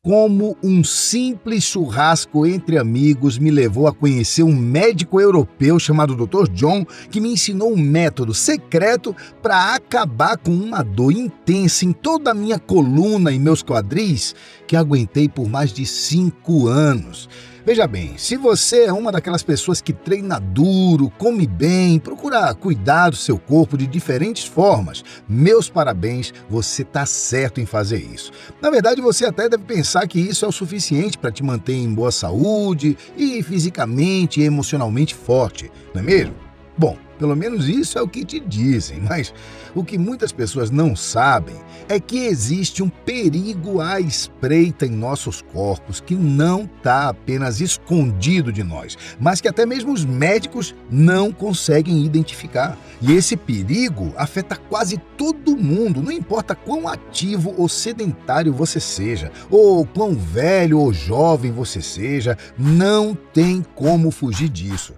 como um simples churrasco entre amigos me levou a conhecer um médico europeu chamado Dr. John, que me ensinou um método secreto para acabar com uma dor intensa em toda a minha coluna e meus quadris, que aguentei por mais de 5 anos. Veja bem, se você é uma daquelas pessoas que treina duro, come bem, procura cuidar do seu corpo de diferentes formas, meus parabéns, você está certo em fazer isso. Na verdade, você até deve pensar que isso é o suficiente para te manter em boa saúde e fisicamente e emocionalmente forte, não é mesmo? Bom, pelo menos isso é o que te dizem, mas o que muitas pessoas não sabem é que existe um perigo à espreita em nossos corpos que não está apenas escondido de nós, mas que até mesmo os médicos não conseguem identificar. E esse perigo afeta quase todo mundo, não importa quão ativo ou sedentário você seja, ou quão velho ou jovem você seja, não tem como fugir disso.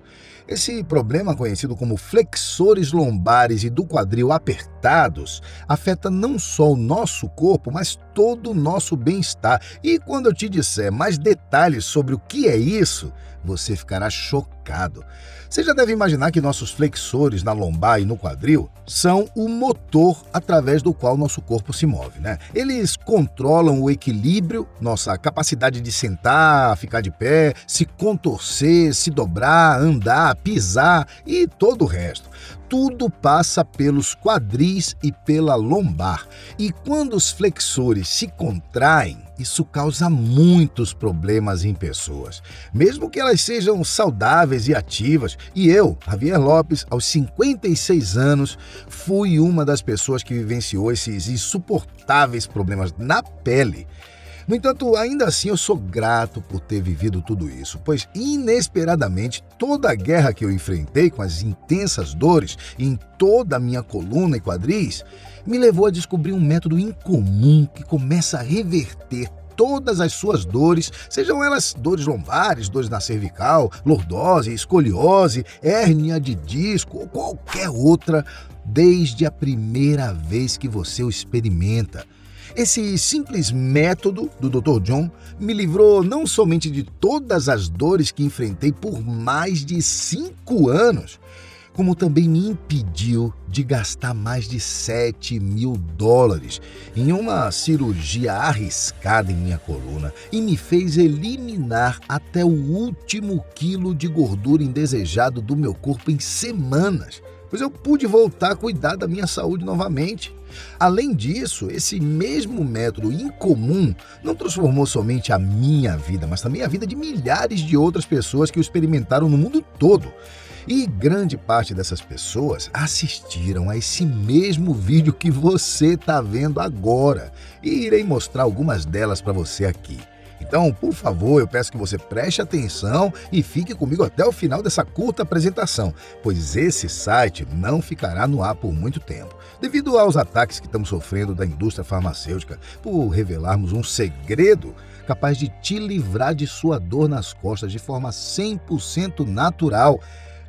Esse problema, conhecido como flexores lombares e do quadril apertados, afeta não só o nosso corpo, mas todo o nosso bem-estar. E quando eu te disser mais detalhes sobre o que é isso, você ficará chocado. Você já deve imaginar que nossos flexores na lombar e no quadril são o motor através do qual nosso corpo se move, né? Eles controlam o equilíbrio, nossa capacidade de sentar, ficar de pé, se contorcer, se dobrar, andar, pisar e todo o resto. Tudo passa pelos quadris e pela lombar. E quando os flexores se contraem, isso causa muitos problemas em pessoas, mesmo que elas sejam saudáveis e ativas. E eu, Javier Lopes, aos 56 anos, fui uma das pessoas que vivenciou esses insuportáveis problemas na pele. No entanto, ainda assim eu sou grato por ter vivido tudo isso, pois inesperadamente toda a guerra que eu enfrentei com as intensas dores em toda a minha coluna e quadris me levou a descobrir um método incomum que começa a reverter todas as suas dores, sejam elas dores lombares, dores na cervical, lordose, escoliose, hérnia de disco ou qualquer outra, desde a primeira vez que você o experimenta. Esse simples método do Dr. John me livrou não somente de todas as dores que enfrentei por mais de 5 anos, como também me impediu de gastar mais de $7.000 em uma cirurgia arriscada em minha coluna e me fez eliminar até o último quilo de gordura indesejado do meu corpo em semanas, pois eu pude voltar a cuidar da minha saúde novamente. Além disso, esse mesmo método incomum não transformou somente a minha vida, mas também a vida de milhares de outras pessoas que o experimentaram no mundo todo. E grande parte dessas pessoas assistiram a esse mesmo vídeo que você está vendo agora. E irei mostrar algumas delas para você aqui. Então, por favor, eu peço que você preste atenção e fique comigo até o final dessa curta apresentação, pois esse site não ficará no ar por muito tempo, devido aos ataques que estamos sofrendo da indústria farmacêutica por revelarmos um segredo capaz de te livrar de sua dor nas costas de forma 100% natural,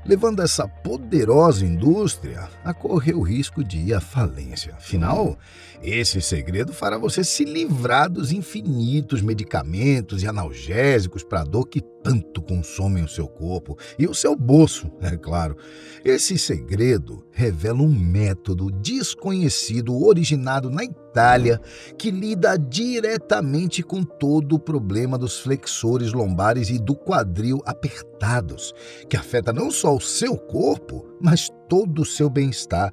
levando essa poderosa indústria a correr o risco de ir à falência. Afinal, esse segredo fará você se livrar dos infinitos medicamentos e analgésicos para a dor que tanto consomem o seu corpo e o seu bolso, é claro. Esse segredo revela um método desconhecido originado na Itália que lida diretamente com todo o problema dos flexores lombares e do quadril apertados, que afeta não só o seu corpo, mas todo o seu bem-estar.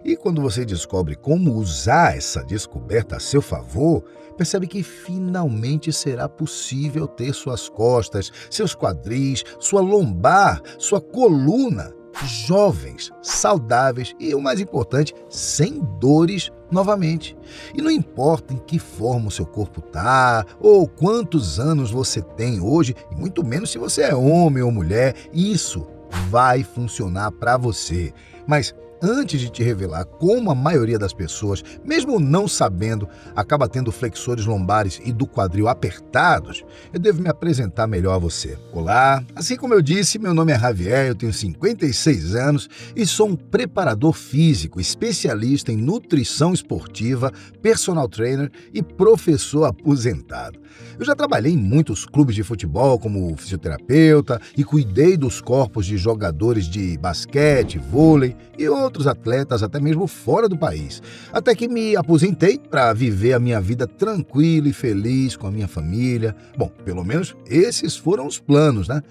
E quando você descobre como usar essa descoberta a seu favor, percebe que finalmente será possível ter suas costas, seus quadris, sua lombar, sua coluna jovens, saudáveis e, o mais importante, sem dores novamente. E não importa em que forma o seu corpo está ou quantos anos você tem hoje, e muito menos se você é homem ou mulher, isso vai funcionar para você. Mas antes de te revelar como a maioria das pessoas, mesmo não sabendo, acaba tendo flexores lombares e do quadril apertados, eu devo me apresentar melhor a você. Olá, assim como eu disse, meu nome é Javier, eu tenho 56 anos e sou um preparador físico, especialista em nutrição esportiva, personal trainer e professor aposentado. Eu já trabalhei em muitos clubes de futebol como fisioterapeuta e cuidei dos corpos de jogadores de basquete, vôlei e outros atletas até mesmo fora do país. Até que me aposentei para viver a minha vida tranquila e feliz com a minha família. Bom, pelo menos esses foram os planos, né?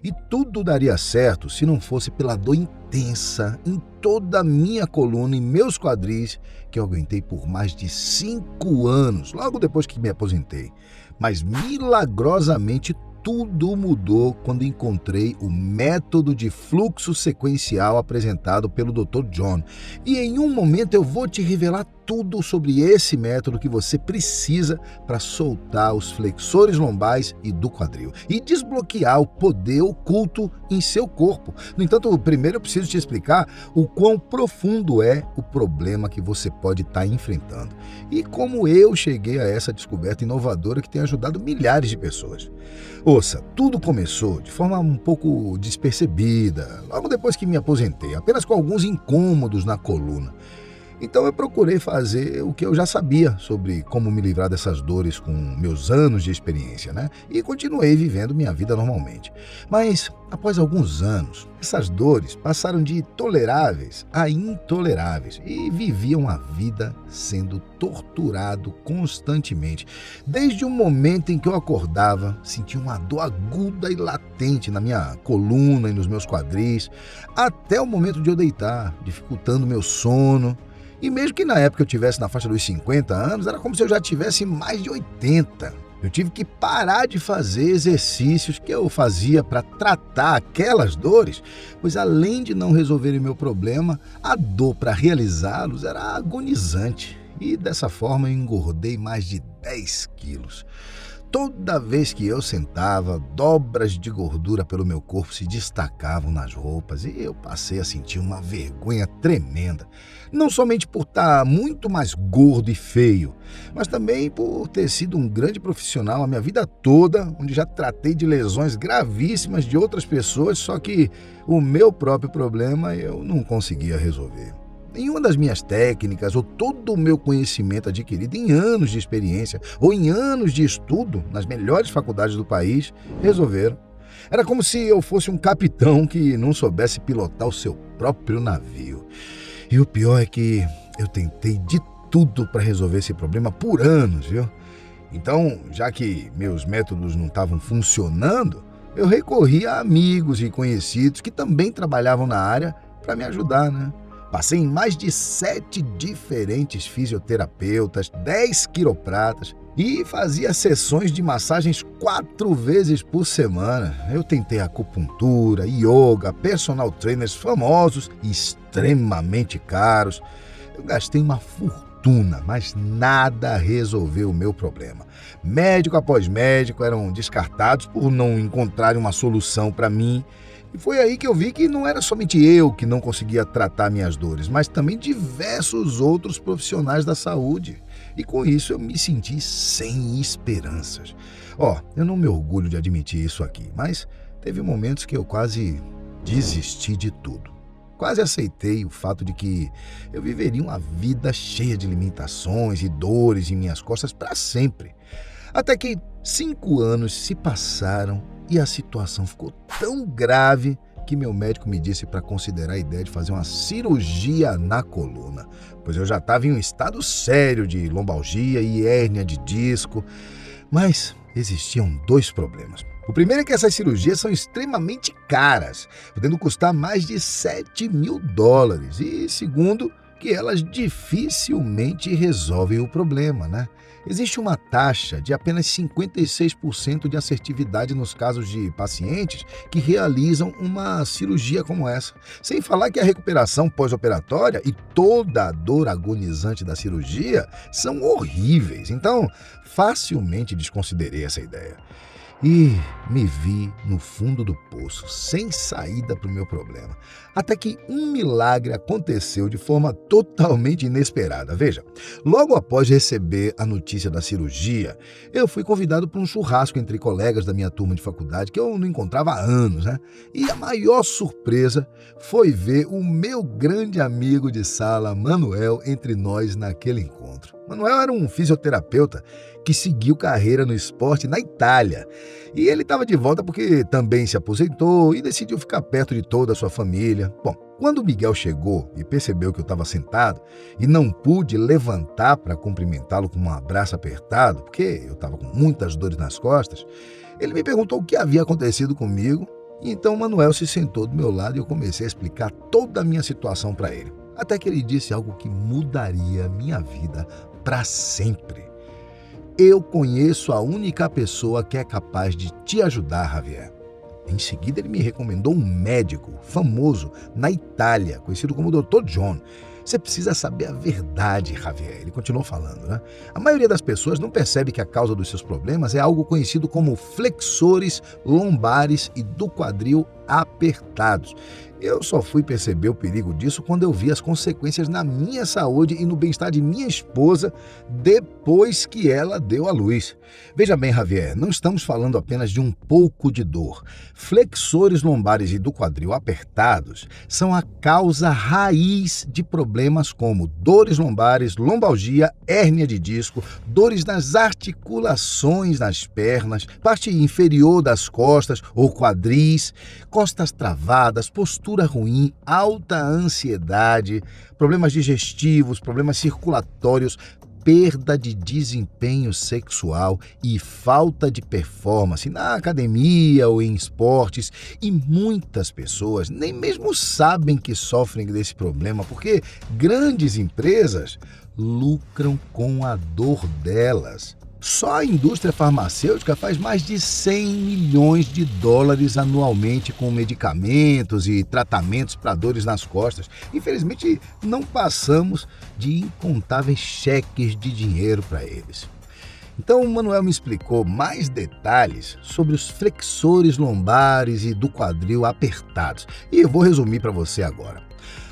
E tudo daria certo se não fosse pela dor intensa em toda a minha coluna e meus quadris que eu aguentei por mais de 5 anos, logo depois que me aposentei. Mas milagrosamente tudo mudou quando encontrei o método de fluxo sequencial apresentado pelo Dr. John. E em um momento eu vou te revelar tudo sobre esse método que você precisa para soltar os flexores lombares e do quadril e desbloquear o poder oculto em seu corpo. No entanto, primeiro eu preciso te explicar o quão profundo é o problema que você pode estar enfrentando e como eu cheguei a essa descoberta inovadora que tem ajudado milhares de pessoas. Ouça, tudo começou de forma um pouco despercebida, logo depois que me aposentei, apenas com alguns incômodos na coluna. Então eu procurei fazer o que eu já sabia sobre como me livrar dessas dores com meus anos de experiência, né? E continuei vivendo minha vida normalmente. Mas, após alguns anos, essas dores passaram de toleráveis a intoleráveis e viviam a vida sendo torturado constantemente. Desde o momento em que eu acordava, sentia uma dor aguda e latente na minha coluna e nos meus quadris, até o momento de eu deitar, dificultando meu sono. E mesmo que na época eu tivesse na faixa dos 50 anos, era como se eu já tivesse mais de 80. Eu tive que parar de fazer exercícios que eu fazia para tratar aquelas dores, pois além de não resolverem meu problema, a dor para realizá-los era agonizante. E dessa forma eu engordei mais de 10 quilos. Toda vez que eu sentava, dobras de gordura pelo meu corpo se destacavam nas roupas e eu passei a sentir uma vergonha tremenda. Não somente por estar muito mais gordo e feio, mas também por ter sido um grande profissional a minha vida toda, onde já tratei de lesões gravíssimas de outras pessoas, só que o meu próprio problema eu não conseguia resolver. Nenhuma das minhas técnicas ou todo o meu conhecimento adquirido em anos de experiência ou em anos de estudo nas melhores faculdades do país resolveram. Era como se eu fosse um capitão que não soubesse pilotar o seu próprio navio. E o pior é que eu tentei de tudo para resolver esse problema por anos, viu? Então, já que meus métodos não estavam funcionando, eu recorri a amigos e conhecidos que também trabalhavam na área para me ajudar, né? Passei em mais de 7 diferentes fisioterapeutas, 10 quiropratas e fazia sessões de massagens 4 vezes por semana. Eu tentei acupuntura, yoga, personal trainers famosos e extremamente caros. Eu gastei uma fortuna, mas nada resolveu o meu problema. Médico após médico eram descartados por não encontrarem uma solução para mim. E foi aí que eu vi que não era somente eu que não conseguia tratar minhas dores, mas também diversos outros profissionais da saúde. E com isso eu me senti sem esperanças. Eu não me orgulho de admitir isso aqui, mas teve momentos que eu quase desisti de tudo. Quase aceitei o fato de que eu viveria uma vida cheia de limitações e dores em minhas costas para sempre. Até que 5 anos se passaram e a situação ficou tão grave que meu médico me disse para considerar a ideia de fazer uma cirurgia na coluna, pois eu já estava em um estado sério de lombalgia e hérnia de disco. Mas existiam 2 problemas. O primeiro é que essas cirurgias são extremamente caras, podendo custar mais de $7.000. E segundo, que elas dificilmente resolvem o problema, né? Existe uma taxa de apenas 56% de assertividade nos casos de pacientes que realizam uma cirurgia como essa. Sem falar que a recuperação pós-operatória e toda a dor agonizante da cirurgia são horríveis. Então, facilmente desconsiderei essa ideia. E me vi no fundo do poço, sem saída para o meu problema. Até que um milagre aconteceu de forma totalmente inesperada. Veja, logo após receber a notícia da cirurgia, eu fui convidado para um churrasco entre colegas da minha turma de faculdade, que eu não encontrava há anos, né? E a maior surpresa foi ver o meu grande amigo de sala, Manuel, entre nós naquele encontro. Manuel era um fisioterapeuta que seguiu carreira no esporte na Itália. E ele estava de volta porque também se aposentou e decidiu ficar perto de toda a sua família. Bom, quando o Miguel chegou e percebeu que eu estava sentado e não pude levantar para cumprimentá-lo com um abraço apertado, porque eu estava com muitas dores nas costas, ele me perguntou o que havia acontecido comigo. E então o Manuel se sentou do meu lado e eu comecei a explicar toda a minha situação para ele. Até que ele disse algo que mudaria a minha vida para sempre. Eu conheço a única pessoa que é capaz de te ajudar, Javier. Em seguida, ele me recomendou um médico famoso na Itália, conhecido como Dr. John. Você precisa saber a verdade, Javier. Ele continuou falando, né? A maioria das pessoas não percebe que a causa dos seus problemas é algo conhecido como flexores lombares e do quadril apertados. Eu só fui perceber o perigo disso quando eu vi as consequências na minha saúde e no bem-estar de minha esposa depois que ela deu à luz. Veja bem, Javier, não estamos falando apenas de um pouco de dor. Flexores lombares e do quadril apertados são a causa raiz de problemas como dores lombares, lombalgia, hérnia de disco, dores nas articulações nas pernas, parte inferior das costas ou quadris, costas travadas, postura ruim, alta ansiedade, problemas digestivos, problemas circulatórios, perda de desempenho sexual e falta de performance na academia ou em esportes. E muitas pessoas nem mesmo sabem que sofrem desse problema, porque grandes empresas lucram com a dor delas. Só a indústria farmacêutica faz mais de 100 milhões de dólares anualmente com medicamentos e tratamentos para dores nas costas. Infelizmente, não passamos de incontáveis cheques de dinheiro para eles. Então, o Manuel me explicou mais detalhes sobre os flexores lombares e do quadril apertados. E eu vou resumir para você agora.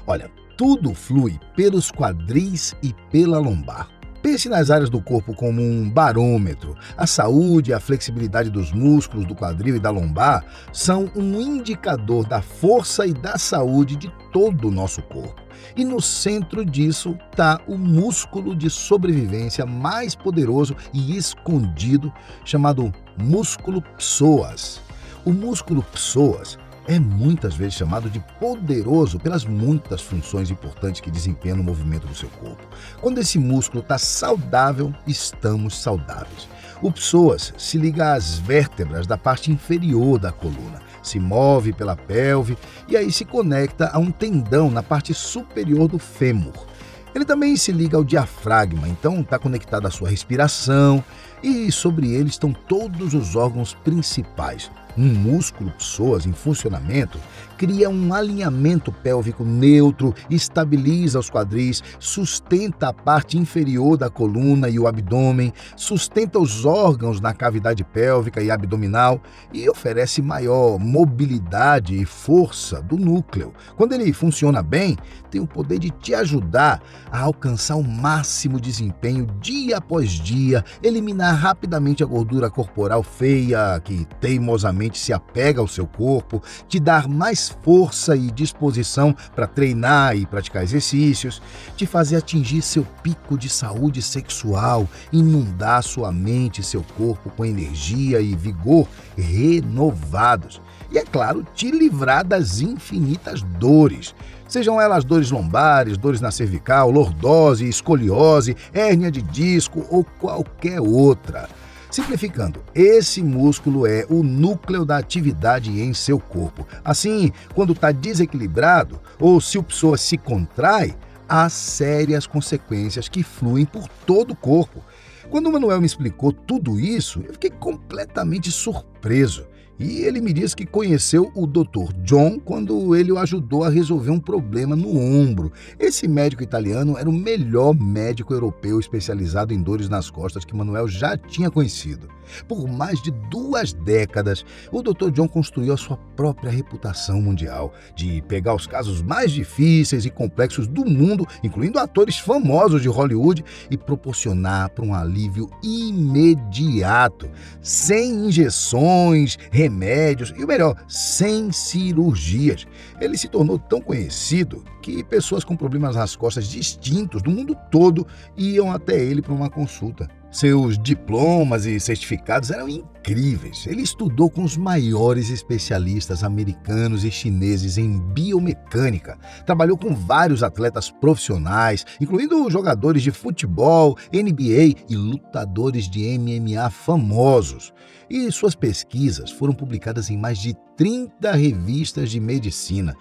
Olha, tudo flui pelos quadris e pela lombar. Pense nas áreas do corpo como um barômetro. A saúde e a flexibilidade dos músculos do quadril e da lombar são um indicador da força e da saúde de todo o nosso corpo. E no centro disso está o músculo de sobrevivência mais poderoso e escondido, chamado músculo psoas. O músculo psoas é muitas vezes chamado de poderoso pelas muitas funções importantes que desempenha no movimento do seu corpo. Quando esse músculo está saudável, estamos saudáveis. O psoas se liga às vértebras da parte inferior da coluna, se move pela pelve e aí se conecta a um tendão na parte superior do fêmur. Ele também se liga ao diafragma, então está conectado à sua respiração e sobre ele estão todos os órgãos principais. Um músculo psoas em funcionamento cria um alinhamento pélvico neutro, estabiliza os quadris, sustenta a parte inferior da coluna e o abdômen, sustenta os órgãos na cavidade pélvica e abdominal e oferece maior mobilidade e força do núcleo. Quando ele funciona bem, tem o poder de te ajudar a alcançar o máximo desempenho dia após dia, eliminar rapidamente a gordura corporal feia que teimosamente se apega ao seu corpo, te dar mais força e disposição para treinar e praticar exercícios, te fazer atingir seu pico de saúde sexual, inundar sua mente e seu corpo com energia e vigor renovados. E, é claro, te livrar das infinitas dores. Sejam elas dores lombares, dores na cervical, lordose, escoliose, hérnia de disco ou qualquer outra. Simplificando, esse músculo é o núcleo da atividade em seu corpo. Assim, quando está desequilibrado ou se o psoas se contrai, há sérias consequências que fluem por todo o corpo. Quando o Manuel me explicou tudo isso, eu fiquei completamente surpreso. E ele me disse que conheceu o Dr. John quando ele o ajudou a resolver um problema no ombro. Esse médico italiano era o melhor médico europeu especializado em dores nas costas que Manuel já tinha conhecido. Por mais de 2 décadas, o Dr. John construiu a sua própria reputação mundial de pegar os casos mais difíceis e complexos do mundo, incluindo atores famosos de Hollywood, e proporcionar para um alívio imediato, sem injeções, remédios remédios e, o melhor, sem cirurgias. Ele se tornou tão conhecido que pessoas com problemas nas costas distintos do mundo todo iam até ele para uma consulta. Seus diplomas e certificados eram incríveis. Ele estudou com os maiores especialistas americanos e chineses em biomecânica. Trabalhou com vários atletas profissionais, incluindo jogadores de futebol, NBA e lutadores de MMA famosos. E suas pesquisas foram publicadas em mais de 30 revistas de medicina.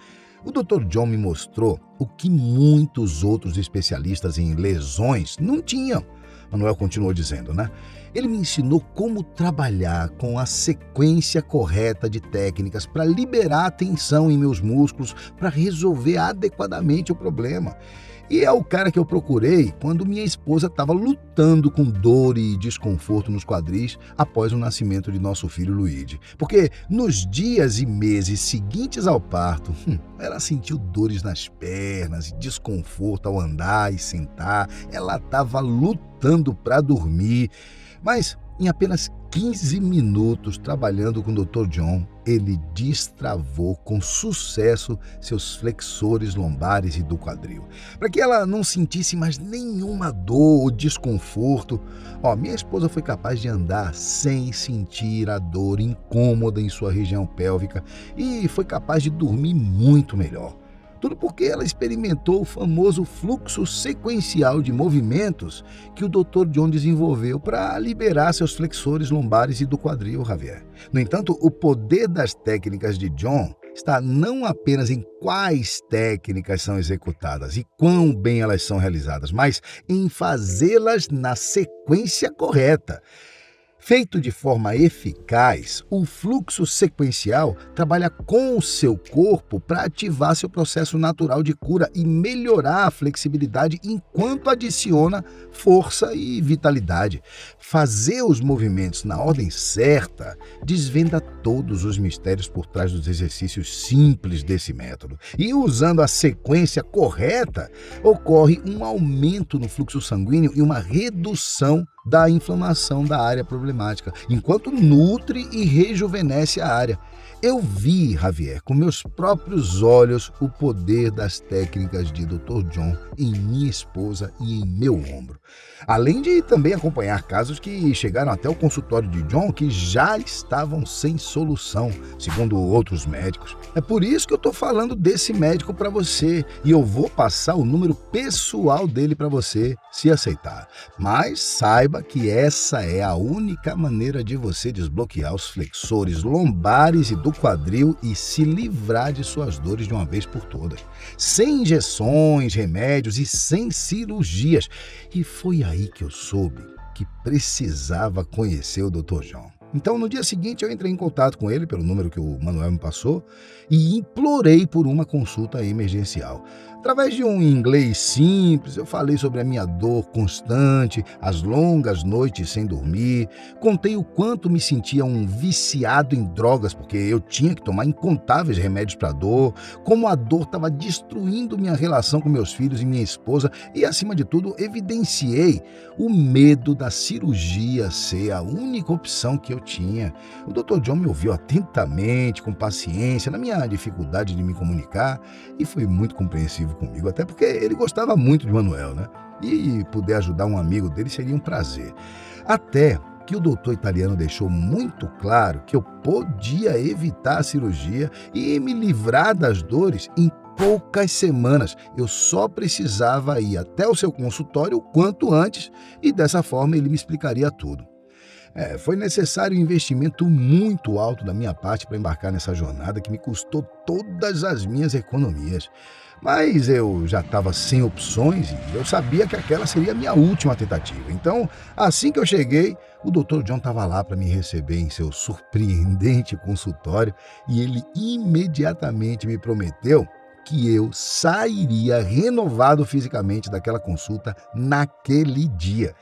O Dr. John me mostrou o que muitos outros especialistas em lesões não tinham. Manuel continuou dizendo, né? Ele me ensinou como trabalhar com a sequência correta de técnicas para liberar a tensão em meus músculos, para resolver adequadamente o problema. E é o cara que eu procurei quando minha esposa estava lutando com dor e desconforto nos quadris após o nascimento de nosso filho Luigi. Porque nos dias e meses seguintes ao parto, ela sentiu dores nas pernas, desconforto ao andar e sentar. Ela estava lutando para dormir. Mas em apenas 15 minutos trabalhando com o Dr. John, ele destravou com sucesso seus flexores lombares e do quadril. Para que ela não sentisse mais nenhuma dor ou desconforto, minha esposa foi capaz de andar sem sentir a dor incômoda em sua região pélvica e foi capaz de dormir muito melhor. Tudo porque ela experimentou o famoso fluxo sequencial de movimentos que o Dr. John desenvolveu para liberar seus flexores lombares e do quadril, Javier. No entanto, o poder das técnicas de John está não apenas em quais técnicas são executadas e quão bem elas são realizadas, mas em fazê-las na sequência correta. Feito de forma eficaz, o fluxo sequencial trabalha com o seu corpo para ativar seu processo natural de cura e melhorar a flexibilidade enquanto adiciona força e vitalidade. Fazer os movimentos na ordem certa desvenda todos os mistérios por trás dos exercícios simples desse método. E usando a sequência correta, ocorre um aumento no fluxo sanguíneo e uma redução da inflamação da área problemática, enquanto nutre e rejuvenesce a área. Eu vi, Javier, com meus próprios olhos, o poder das técnicas de Dr. John em minha esposa e em meu ombro. Além de também acompanhar casos que chegaram até o consultório de John que já estavam sem solução, segundo outros médicos. É por isso que eu estou falando desse médico para você e eu vou passar o número pessoal dele para você, se aceitar. Mas saiba que essa é a única maneira de você desbloquear os flexores lombares e do quadril e se livrar de suas dores de uma vez por todas. Sem injeções, remédios e sem cirurgias. E foi aí que eu soube que precisava conhecer o Dr. John. Então, no dia seguinte, eu entrei em contato com ele pelo número que o Manuel me passou e implorei por uma consulta emergencial. Através de um inglês simples, eu falei sobre a minha dor constante, as longas noites sem dormir, contei o quanto me sentia um viciado em drogas, porque eu tinha que tomar incontáveis remédios para dor, como a dor estava destruindo minha relação com meus filhos e minha esposa e, acima de tudo, evidenciei o medo da cirurgia ser a única opção que eu tinha. O Dr. John me ouviu atentamente, com paciência, na minha dificuldade de me comunicar e foi muito compreensivo comigo, até porque ele gostava muito de Manuel, né? E poder ajudar um amigo dele seria um prazer. Até que o doutor italiano deixou muito claro que eu podia evitar a cirurgia e me livrar das dores em poucas semanas. Eu só precisava ir até o seu consultório o quanto antes e dessa forma ele me explicaria tudo. Foi necessário um investimento muito alto da minha parte para embarcar nessa jornada que me custou todas as minhas economias. Mas eu já estava sem opções e eu sabia que aquela seria a minha última tentativa. Então, assim que eu cheguei, o Dr. John estava lá para me receber em seu surpreendente consultório e ele imediatamente me prometeu que eu sairia renovado fisicamente daquela consulta naquele dia.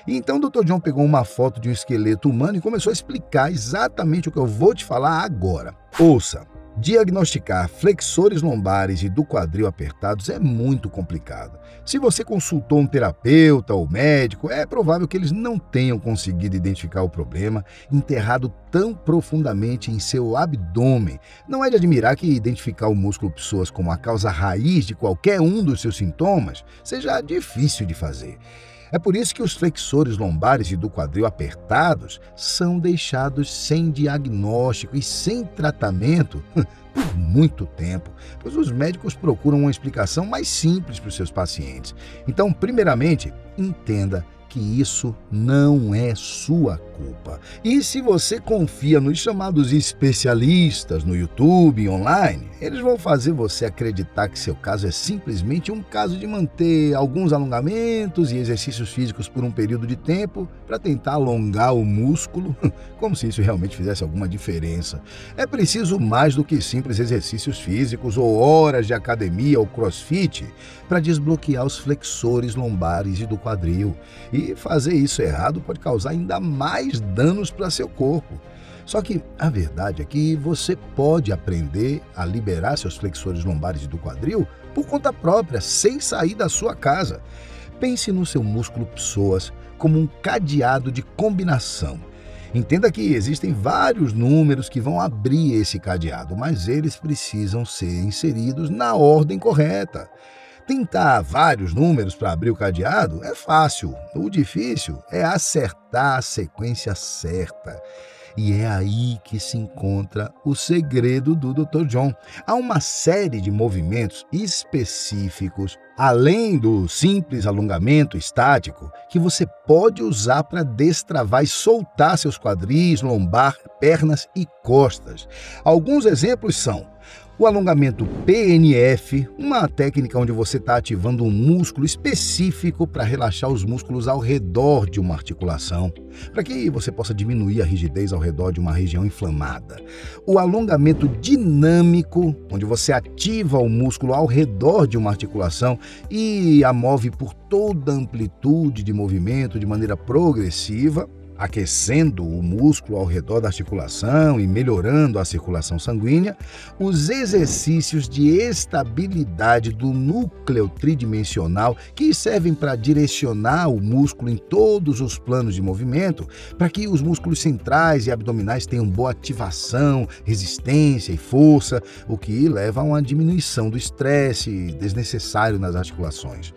Então o Dr. John pegou uma foto de um esqueleto humano e começou a explicar exatamente o que eu vou te falar agora. Ouça, Diagnosticar flexores lombares e do quadril apertados é muito complicado. Se você consultou um terapeuta ou médico, é provável que eles não tenham conseguido identificar o problema enterrado tão profundamente em seu abdômen. Não é de admirar que identificar o músculo psoas como a causa raiz de qualquer um dos seus sintomas seja difícil de fazer. É por isso que os flexores lombares e do quadril apertados são deixados sem diagnóstico e sem tratamento por muito tempo, pois os médicos procuram uma explicação mais simples para os seus pacientes. Então, primeiramente, entenda que isso não é sua culpa. E se você confia nos chamados especialistas no YouTube e online, eles vão fazer você acreditar que seu caso é simplesmente um caso de manter alguns alongamentos e exercícios físicos por um período de tempo para tentar alongar o músculo, como se isso realmente fizesse alguma diferença. É preciso mais do que simples exercícios físicos ou horas de academia ou crossfit para desbloquear os flexores lombares e do quadril. E fazer isso errado pode causar ainda mais danos para seu corpo. Só que a verdade é que você pode aprender a liberar seus flexores lombares e do quadril por conta própria, sem sair da sua casa. Pense no seu músculo psoas como um cadeado de combinação. Entenda que existem vários números que vão abrir esse cadeado, mas eles precisam ser inseridos na ordem correta. Tentar vários números para abrir o cadeado é fácil. O difícil é acertar a sequência certa. E é aí que se encontra o segredo do Dr. John. Há uma série de movimentos específicos, além do simples alongamento estático, que você pode usar para destravar e soltar seus quadris, lombar, pernas e costas. Alguns exemplos são o alongamento PNF, uma técnica onde você está ativando um músculo específico para relaxar os músculos ao redor de uma articulação, para que você possa diminuir a rigidez ao redor de uma região inflamada. O alongamento dinâmico, onde você ativa o músculo ao redor de uma articulação e a move por toda a amplitude de movimento de maneira progressiva, aquecendo o músculo ao redor da articulação e melhorando a circulação sanguínea. Os exercícios de estabilidade do núcleo tridimensional, que servem para direcionar o músculo em todos os planos de movimento, para que os músculos centrais e abdominais tenham boa ativação, resistência e força, o que leva a uma diminuição do estresse desnecessário nas articulações.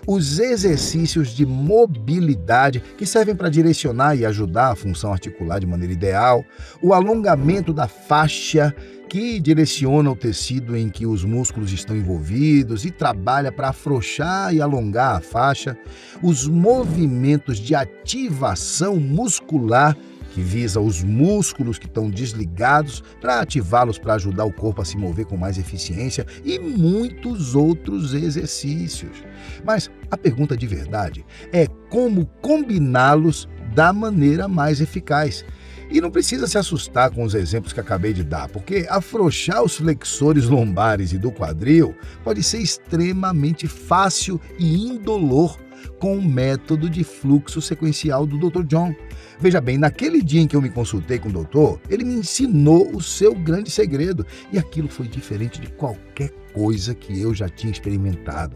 Os exercícios de mobilidade, que servem para direcionar e ajudar a função articular de maneira ideal. O alongamento da faixa, que direciona o tecido em que os músculos estão envolvidos e trabalha para afrouxar e alongar a faixa. Os movimentos de ativação muscular, que visa os músculos que estão desligados para ativá-los para ajudar o corpo a se mover com mais eficiência e muitos outros exercícios. Mas a pergunta de verdade é como combiná-los da maneira mais eficaz. E não precisa se assustar com os exemplos que acabei de dar, porque afrouxar os flexores lombares e do quadril pode ser extremamente fácil e indolor com o método de fluxo sequencial do Dr. John. Veja bem, naquele dia em que eu me consultei com o doutor, ele me ensinou o seu grande segredo e aquilo foi diferente de qualquer coisa que eu já tinha experimentado.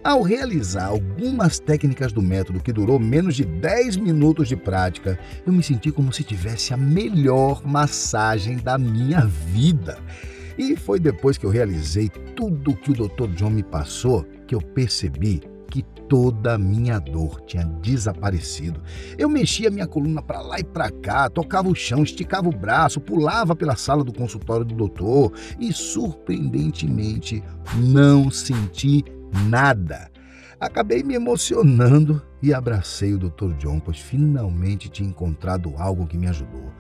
Ao realizar algumas técnicas do método que durou menos de 10 minutos de prática, eu me senti como se tivesse a melhor massagem da minha vida. E foi depois que eu realizei tudo o que o Dr. John me passou que eu percebi que toda a minha dor tinha desaparecido. Eu mexia minha coluna para lá e para cá, tocava o chão, esticava o braço, pulava pela sala do consultório do doutor e, surpreendentemente, não senti nada. Acabei me emocionando e abracei o Dr. John, pois finalmente tinha encontrado algo que me ajudou.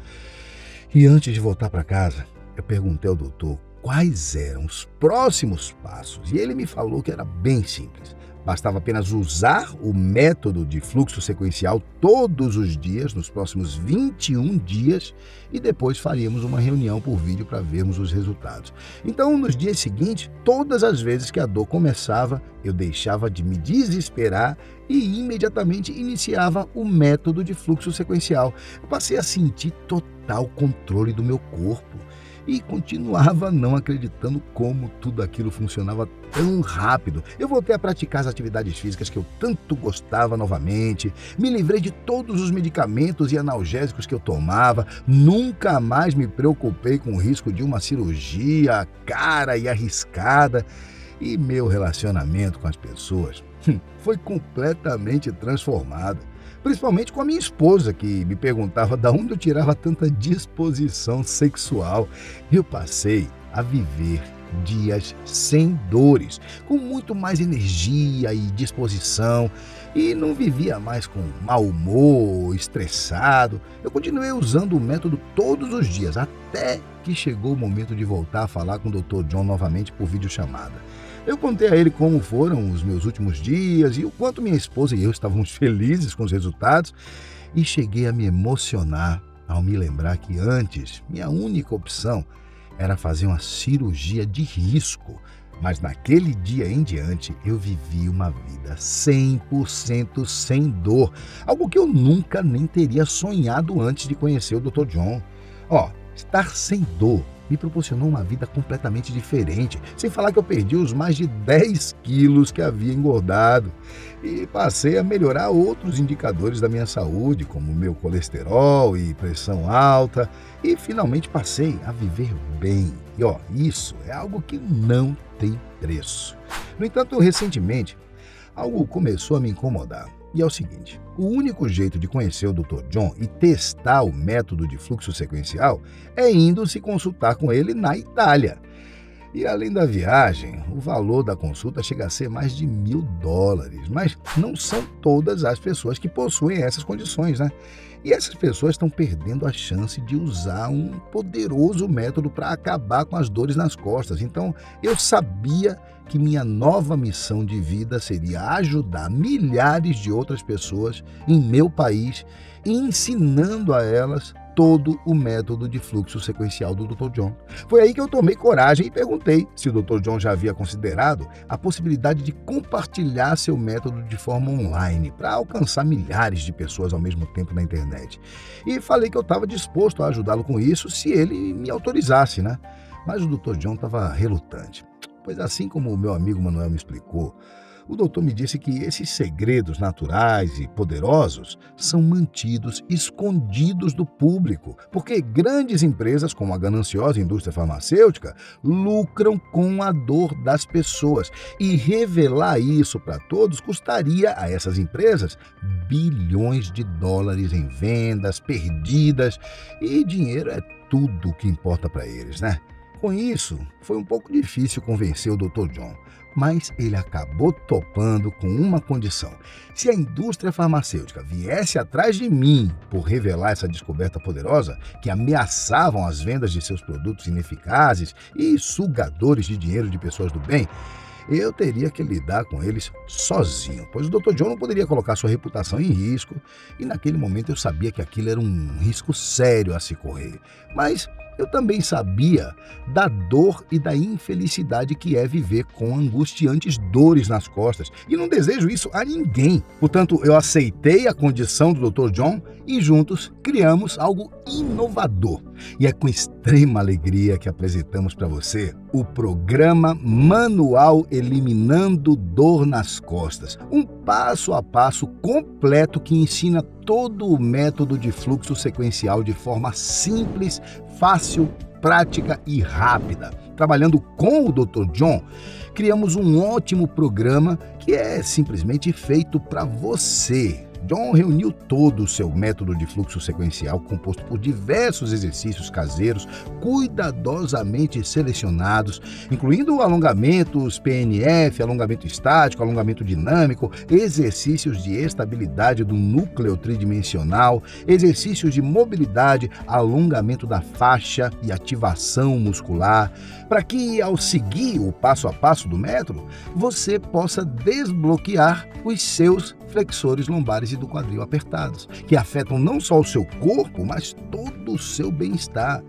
E antes de voltar para casa, eu perguntei ao doutor quais eram os próximos passos e ele me falou que era bem simples. Bastava apenas usar o método de fluxo sequencial todos os dias, nos próximos 21 dias, e depois faríamos uma reunião por vídeo para vermos os resultados. Então, nos dias seguintes, todas as vezes que a dor começava, eu deixava de me desesperar e imediatamente iniciava o método de fluxo sequencial. Eu passei a sentir total controle do meu corpo. e continuava não acreditando como tudo aquilo funcionava tão rápido. Eu voltei a praticar as atividades físicas que eu tanto gostava novamente, me livrei de todos os medicamentos e analgésicos que eu tomava, nunca mais me preocupei com o risco de uma cirurgia cara e arriscada, e meu relacionamento com as pessoas foi completamente transformado. Principalmente com a minha esposa, que me perguntava de onde eu tirava tanta disposição sexual. Eu passei a viver dias sem dores, com muito mais energia e disposição, e não vivia mais com mau humor, estressado. Eu continuei usando o método todos os dias, até que chegou o momento de voltar a falar com o Dr. John novamente por videochamada. Eu contei a ele como foram os meus últimos dias e o quanto minha esposa e eu estávamos felizes com os resultados, e cheguei a me emocionar ao me lembrar que antes minha única opção era fazer uma cirurgia de risco. Mas naquele dia em diante eu vivi uma vida 100% sem dor, algo que eu nunca nem teria sonhado antes de conhecer o Dr. John. Estar sem dor me proporcionou uma vida completamente diferente, sem falar que eu perdi os mais de 10 quilos que havia engordado e passei a melhorar outros indicadores da minha saúde, como meu colesterol e pressão alta, e finalmente passei a viver bem. E isso é algo que não tem preço. No entanto, recentemente, algo começou a me incomodar. E é o seguinte: o único jeito de conhecer o Dr. John e testar o método de fluxo sequencial é indo se consultar com ele na Itália. E além da viagem, o valor da consulta chega a ser mais de $1.000. Mas não são todas as pessoas que possuem essas condições, né? E essas pessoas estão perdendo a chance de usar um poderoso método para acabar com as dores nas costas. Então, eu sabia que minha nova missão de vida seria ajudar milhares de outras pessoas em meu país, ensinando a elas todo o método de fluxo sequencial do Dr. John. Foi aí que eu tomei coragem e perguntei se o Dr. John já havia considerado a possibilidade de compartilhar seu método de forma online para alcançar milhares de pessoas ao mesmo tempo na internet. E falei que eu estava disposto a ajudá-lo com isso se ele me autorizasse, né? Mas o Dr. John estava relutante, pois assim como o meu amigo Manuel me explicou, o doutor me disse que esses segredos naturais e poderosos são mantidos escondidos do público, porque grandes empresas, como a gananciosa indústria farmacêutica, lucram com a dor das pessoas. E revelar isso para todos custaria a essas empresas bilhões de dólares em vendas perdidas, e dinheiro é tudo o que importa para eles, né? Com isso, foi um pouco difícil convencer o Dr. John, mas ele acabou topando com uma condição: se a indústria farmacêutica viesse atrás de mim por revelar essa descoberta poderosa, que ameaçavam as vendas de seus produtos ineficazes e sugadores de dinheiro de pessoas do bem, eu teria que lidar com eles sozinho, pois o Dr. John não poderia colocar sua reputação em risco, e naquele momento eu sabia que aquilo era um risco sério a se correr. Mas eu também sabia da dor e da infelicidade que é viver com angustiantes dores nas costas, e não desejo isso a ninguém. Portanto, eu aceitei a condição do Dr. John e juntos criamos algo inovador. E é com extrema alegria que apresentamos para você o programa Manual Eliminando Dor nas Costas, um passo a passo completo que ensina todo o método de fluxo sequencial de forma simples, fácil, prática e rápida. Trabalhando com o Dr. John, criamos um ótimo programa que é simplesmente feito para você. John reuniu todo o seu método de fluxo sequencial, composto por diversos exercícios caseiros, cuidadosamente selecionados, incluindo alongamentos PNF, alongamento estático, alongamento dinâmico, exercícios de estabilidade do núcleo tridimensional, exercícios de mobilidade, alongamento da faixa e ativação muscular, para que, ao seguir o passo a passo do método, você possa desbloquear os seus flexores lombares e do quadril apertados, que afetam não só o seu corpo, mas todo o seu bem-estar.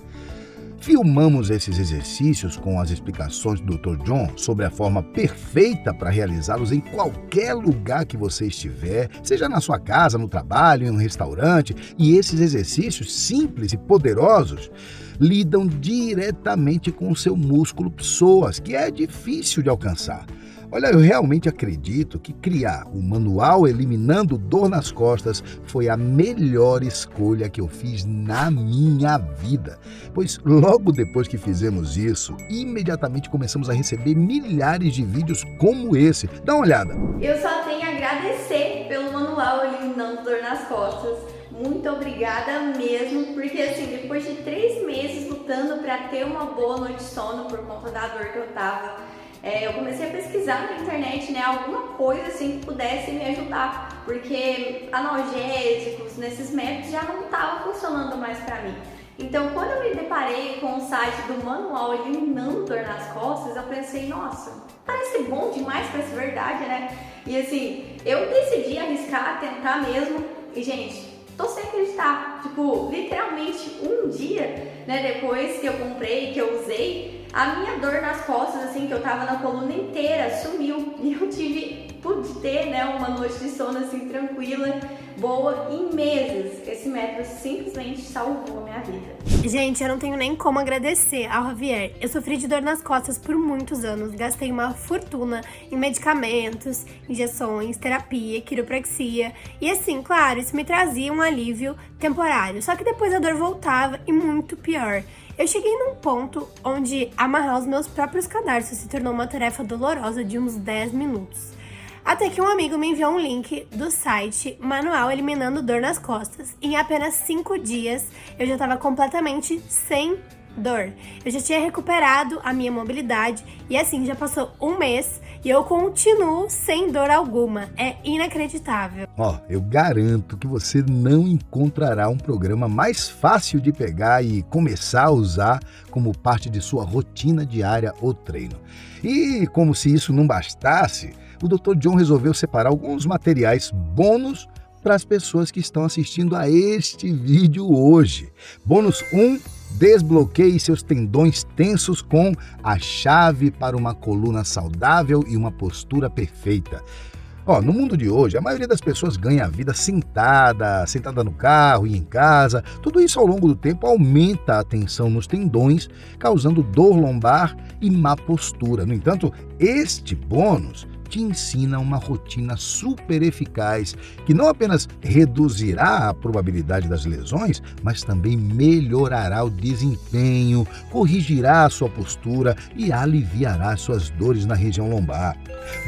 Filmamos esses exercícios com as explicações do Dr. John sobre a forma perfeita para realizá-los em qualquer lugar que você estiver, seja na sua casa, no trabalho, em um restaurante. E esses exercícios simples e poderosos lidam diretamente com o seu músculo psoas, que é difícil de alcançar. Olha, eu realmente acredito que criar o manual Eliminando Dor nas Costas foi a melhor escolha que eu fiz na minha vida. Pois logo depois que fizemos isso, imediatamente começamos a receber milhares de vídeos como esse. Dá uma olhada. Eu só tenho a agradecer pelo manual Eliminando Dor nas Costas. Muito obrigada mesmo, porque assim, depois de 3 meses lutando para ter uma boa noite de sono por conta da dor que eu tava, eu comecei a pesquisar na internet, né, alguma coisa assim que pudesse me ajudar, porque analgésicos, nesses métodos já não estavam funcionando mais para mim. Então, quando eu me deparei com o site do manual Eliminando Dor nas Costas, eu pensei, nossa, parece bom demais para ser verdade, né? E assim, eu decidi arriscar, tentar mesmo, e gente, tô sem acreditar, tipo, literalmente um dia, né, depois que eu comprei, que eu usei, a minha dor nas costas, assim, que eu tava na coluna inteira, sumiu. E eu pude ter, né, uma noite de sono, assim, tranquila, boa, em meses. Esse método simplesmente salvou a minha vida. Gente, eu não tenho nem como agradecer ao Javier. Eu sofri de dor nas costas por muitos anos, gastei uma fortuna em medicamentos, injeções, terapia, quiropraxia. E assim, claro, isso me trazia um alívio temporário, só que depois a dor voltava e muito pior. Eu cheguei num ponto onde amarrar os meus próprios cadarços se tornou uma tarefa dolorosa de uns 10 minutos. Até que um amigo me enviou um link do site Manual Eliminando Dor nas Costas. Em apenas 5 dias, eu já estava completamente sem dor. Eu já tinha recuperado a minha mobilidade e assim, já passou um mês e eu continuo sem dor alguma. É inacreditável. Eu garanto que você não encontrará um programa mais fácil de pegar e começar a usar como parte de sua rotina diária ou treino. E como se isso não bastasse, o Dr. John resolveu separar alguns materiais bônus para as pessoas que estão assistindo a este vídeo hoje. Bônus 1, desbloqueie seus tendões tensos com a chave para uma coluna saudável e uma postura perfeita. No mundo de hoje, a maioria das pessoas ganha a vida sentada no carro e em casa. Tudo isso ao longo do tempo aumenta a tensão nos tendões, causando dor lombar e má postura. No entanto, este bônus te ensina uma rotina super eficaz que não apenas reduzirá a probabilidade das lesões, mas também melhorará o desempenho, corrigirá a sua postura e aliviará suas dores na região lombar.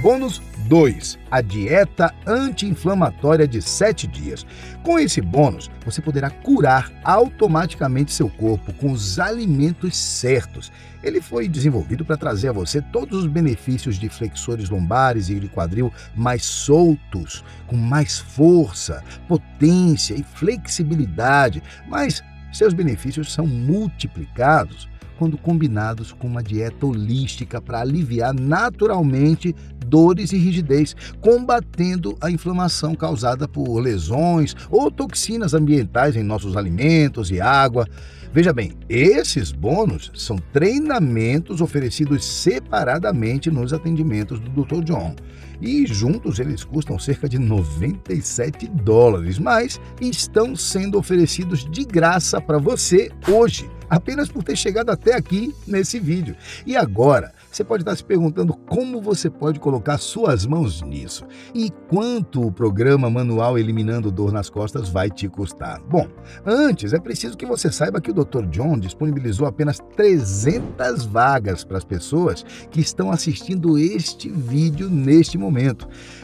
Bônus 2, a dieta anti-inflamatória de 7 dias. Com esse bônus, você poderá curar automaticamente seu corpo com os alimentos certos. Ele foi desenvolvido para trazer a você todos os benefícios de flexores lombares e de quadril mais soltos, com mais força, potência e flexibilidade, mas seus benefícios são multiplicados quando combinados com uma dieta holística para aliviar naturalmente dores e rigidez, combatendo a inflamação causada por lesões ou toxinas ambientais em nossos alimentos e água. Veja bem, esses bônus são treinamentos oferecidos separadamente nos atendimentos do Dr. John. E juntos eles custam cerca de $97, mas estão sendo oferecidos de graça para você hoje, apenas por ter chegado até aqui nesse vídeo. E agora, você pode estar se perguntando como você pode colocar suas mãos nisso e quanto o programa Manual Eliminando Dor nas Costas vai te custar. Bom, antes é preciso que você saiba que o Dr. John disponibilizou apenas 300 vagas para as pessoas que estão assistindo este vídeo neste momento.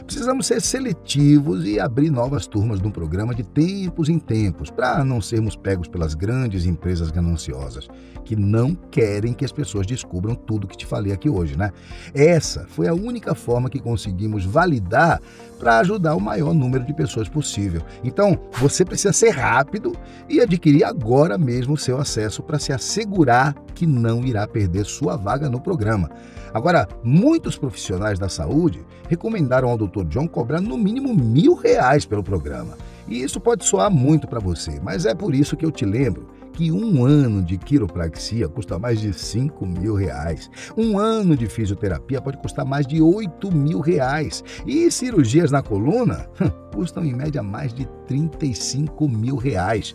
Precisamos ser seletivos e abrir novas turmas no programa de tempos em tempos, para não sermos pegos pelas grandes empresas gananciosas, que não querem que as pessoas descubram tudo que te falei aqui hoje, né? Essa foi a única forma que conseguimos validar para ajudar o maior número de pessoas possível. Então, você precisa ser rápido e adquirir agora mesmo o seu acesso para se assegurar que não irá perder sua vaga no programa. Agora, muitos profissionais da saúde recomendaram ao Dr. John cobrar no mínimo R$1.000 pelo programa. E isso pode soar muito para você, mas é por isso que eu te lembro que um ano de quiropraxia custa mais de R$ 5.000. Um ano de fisioterapia pode custar mais de R$ 8.000. E cirurgias na coluna custam em média mais de R$ 35.000.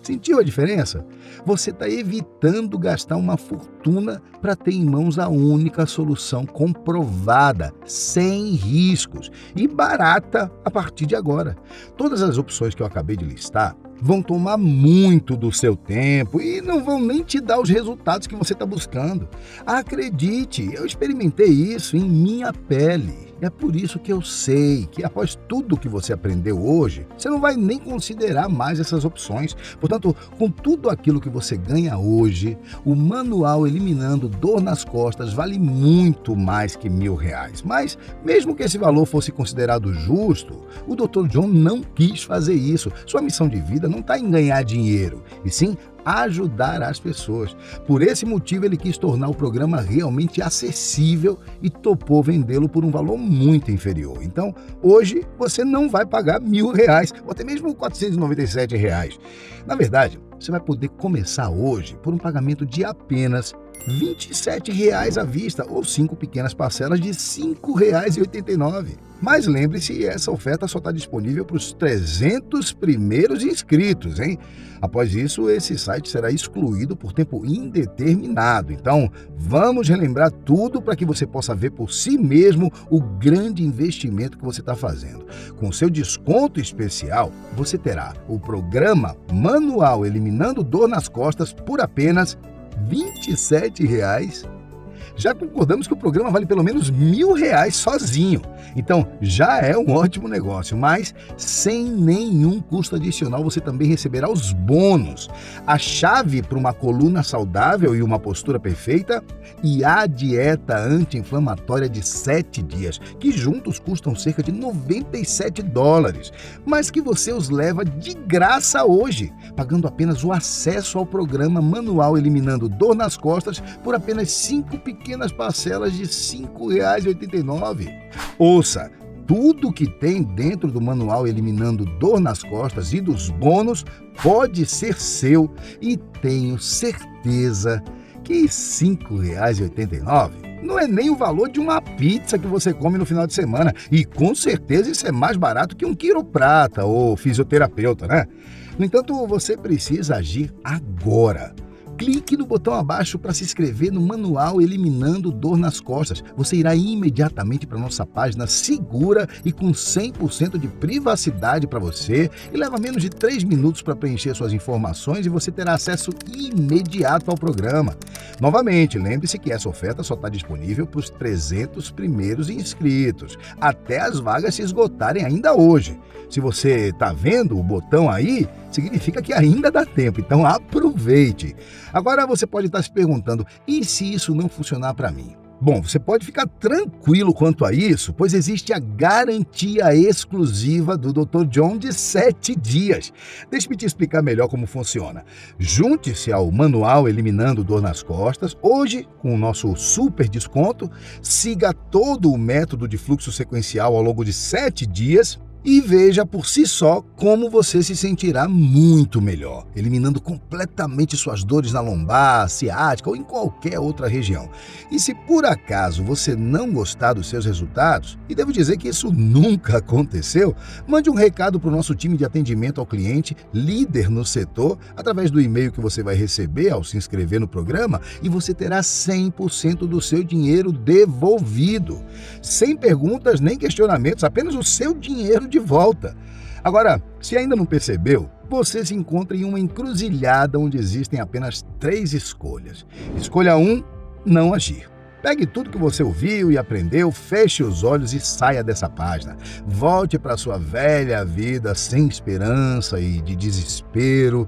Sentiu a diferença? Você está evitando gastar uma fortuna para ter em mãos a única solução comprovada, sem riscos e barata a partir de agora. Todas as opções que eu acabei de listar vão tomar muito do seu tempo e não vão nem te dar os resultados que você está buscando. Acredite, eu experimentei isso em minha pele. É por isso que eu sei que após tudo que você aprendeu hoje, você não vai nem considerar mais essas opções. Portanto, com tudo aquilo que você ganha hoje, o manual Eliminando Dor nas Costas vale muito mais que R$ 1.000. Mas, mesmo que esse valor fosse considerado justo, o Dr. John não quis fazer isso. Sua missão de vida não está em ganhar dinheiro, e sim ajudar as pessoas. Por esse motivo, ele quis tornar o programa realmente acessível e topou vendê-lo por um valor muito inferior. Então, hoje, você não vai pagar R$ 1.000 ou até mesmo R$ 497. Na verdade, você vai poder começar hoje por um pagamento de apenas R$ 27 à vista ou 5 pequenas parcelas de R$ 5,89. Mas lembre-se, essa oferta só está disponível para os 300 primeiros inscritos, hein? Após isso, esse site será excluído por tempo indeterminado. Então, vamos relembrar tudo para que você possa ver por si mesmo o grande investimento que você está fazendo. Com seu desconto especial, você terá o programa Manual Eliminando Dor nas Costas por apenas R$ 27. Já concordamos que o programa vale pelo menos R$ 1.000 sozinho. Então, já é um ótimo negócio, mas sem nenhum custo adicional você também receberá os bônus. A chave para uma coluna saudável e uma postura perfeita e a dieta anti-inflamatória de 7 dias, que juntos custam cerca de $97, mas que você os leva de graça hoje, pagando apenas o acesso ao programa Manual Eliminando Dor nas Costas por apenas 5 pequenas parcelas de R$ 5,89. Ouça, tudo que tem dentro do Manual Eliminando Dor nas Costas e dos bônus pode ser seu e tenho certeza que R$ 5,89 não é nem o valor de uma pizza que você come no final de semana e com certeza isso é mais barato que um quiroprata ou fisioterapeuta, né? No entanto, você precisa agir agora. Clique no botão abaixo para se inscrever no Manual Eliminando Dor nas Costas. Você irá imediatamente para a nossa página segura e com 100% de privacidade para você e leva menos de 3 minutos para preencher suas informações e você terá acesso imediato ao programa. Novamente, lembre-se que essa oferta só está disponível para os 300 primeiros inscritos, até as vagas se esgotarem ainda hoje. Se você está vendo o botão aí, significa que ainda dá tempo, então aproveite. Agora você pode estar se perguntando, e se isso não funcionar para mim? Bom, você pode ficar tranquilo quanto a isso, pois existe a garantia exclusiva do Dr. John de 7 dias. Deixe-me te explicar melhor como funciona. Junte-se ao Manual Eliminando Dor nas Costas, hoje com o nosso super desconto, siga todo o método de fluxo sequencial ao longo de 7 dias, e veja por si só como você se sentirá muito melhor, eliminando completamente suas dores na lombar, ciática ou em qualquer outra região. E se por acaso você não gostar dos seus resultados, e devo dizer que isso nunca aconteceu, mande um recado para o nosso time de atendimento ao cliente, líder no setor, através do e-mail que você vai receber ao se inscrever no programa e você terá 100% do seu dinheiro devolvido. Sem perguntas nem questionamentos, apenas o seu dinheiro de volta. Agora, se ainda não percebeu, você se encontra em uma encruzilhada onde existem apenas 3 escolhas. Escolha 1, não agir. Pegue tudo que você ouviu e aprendeu, feche os olhos e saia dessa página. Volte para sua velha vida sem esperança e de desespero.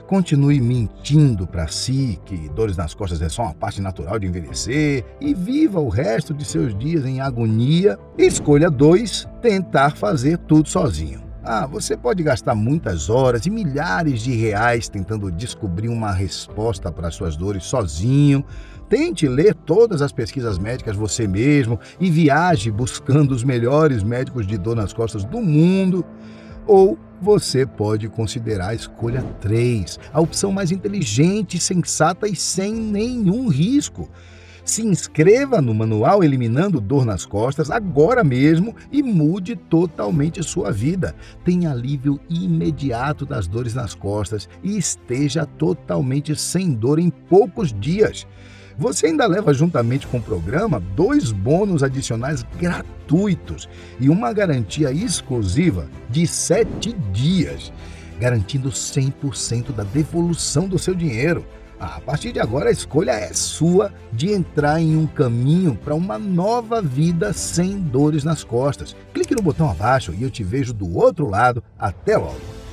Continue mentindo para si que dores nas costas é só uma parte natural de envelhecer e viva o resto de seus dias em agonia. Escolha 2, tentar fazer tudo sozinho. Você pode gastar muitas horas e milhares de reais tentando descobrir uma resposta para suas dores sozinho. Tente ler todas as pesquisas médicas você mesmo e viaje buscando os melhores médicos de dor nas costas do mundo. Ou você pode considerar a escolha 3, a opção mais inteligente, sensata e sem nenhum risco. Se inscreva no Manual Eliminando Dor nas Costas agora mesmo e mude totalmente sua vida. Tenha alívio imediato das dores nas costas e esteja totalmente sem dor em poucos dias. Você ainda leva juntamente com o programa 2 bônus adicionais gratuitos e uma garantia exclusiva de 7 dias, garantindo 100% da devolução do seu dinheiro. A partir de agora, a escolha é sua de entrar em um caminho para uma nova vida sem dores nas costas. Clique no botão abaixo e eu te vejo do outro lado. Até logo!